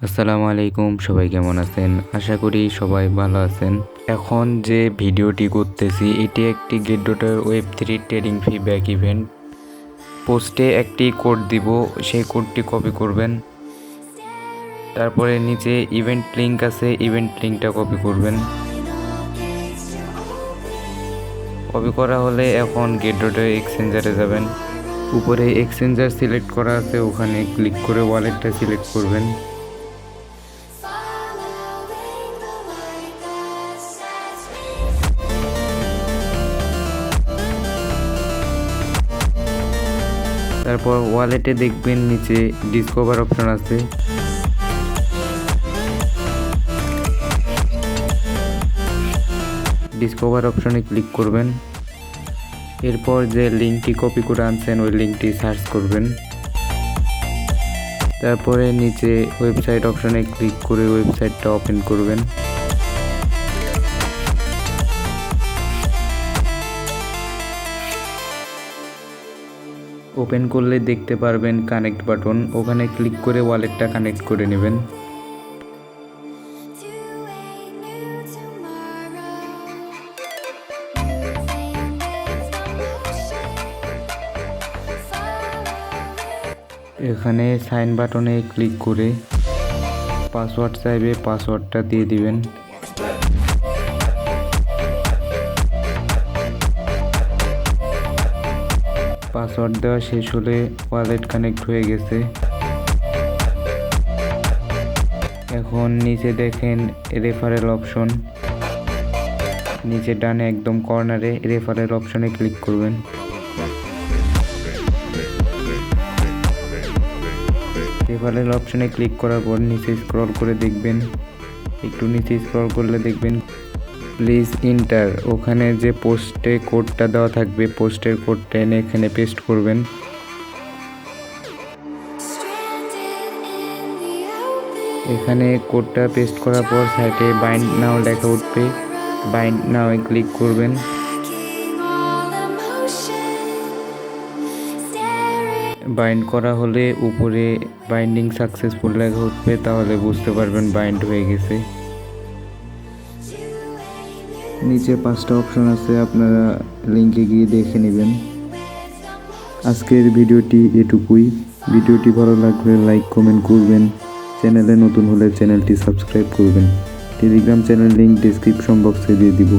আসসালামু আলাইকুম, সবাই কেমন আছেন? আশা করি সবাই ভালো আছেন। এখন যে ভিডিওটি করতেছি এটি একটি গেটডটের ওয়েব3 ট্রেডিং ফি ব্যাক ইভেন্ট। পোস্টে একটি কোড দিব, সেই কোডটি কপি করবেন। তারপরে নিচে ইভেন্ট লিঙ্ক আছে, ইভেন্ট লিঙ্কটা কপি করবেন। কপি করা হলে এখন গেটডটের এক্সচেঞ্জারে যাবেন। উপরে এক্সচেঞ্জার সিলেক্ট করা আছে, ওখানে ক্লিক করে ওয়ালেটটা সিলেক্ট করবেন। তারপর ওয়ালেটে দেখবেন নিচে ডিসকভার অপশন আছে। ডিসকভার অপশনে ক্লিক করবেন। এরপর যে লিঙ্কটি কপি করে আনছেন ওই লিঙ্কটি সার্চ করবেন। তারপরে নিচে ওয়েবসাইট অপশনে ক্লিক করে ওয়েবসাইটটা ওপেন করবেন। ওপেন করলে দেখতে পারবেন কানেক্ট বাটন, ওখানে ক্লিক করে ওয়ালেটটা কানেক্ট করে নেবেন। এখানে সাইন বাটনে ক্লিক করে পাসওয়ার্ড চাইবে, পাসওয়ার্ডটা দিয়ে দিবেন। পাসওয়ার্ড দেওয়া শেষ হলে ওয়ালেট কানেক্ট হয়ে গেছে। এখন নিচে দেখেন রেফারেল অপশন, নিচে ডানে একদম কর্নারে রেফারেল অপশনে ক্লিক করবেন। রেফারেল অপশনে ক্লিক করার পর নিচে স্ক্রল করে দেখবেন, একটু নিচে স্ক্রল করলে দেখবেন প্লিজ ইন্টার, ওখানে যে পোস্টে কোডটা দেওয়া থাকবে পোস্টের কোডটা এনে এখানে পেস্ট করবেন। এখানে কোডটা পেস্ট করার পর সাইটে বাইন্ড নাও লেখা উঠবে, বাইন্ড নাও ক্লিক করবেন। বাইন্ড করা হলে উপরে বাইন্ডিং সাকসেসফুল লেখা উঠবে, তাহলে বুঝতে পারবেন বাইন্ড হয়ে গেছে। নিচে 5টা অপশন আছে, আপনারা লিঙ্কে গিয়ে দেখে নেবেন। আজকের ভিডিওটি এটুকুই। ভিডিওটি ভালো লাগলে লাইক কমেন্ট করবেন, চ্যানেলে নতুন হলে চ্যানেলটি সাবস্ক্রাইব করবেন। টেলিগ্রাম চ্যানেল লিঙ্ক ডেসক্রিপশন বক্সে দিয়ে দিব।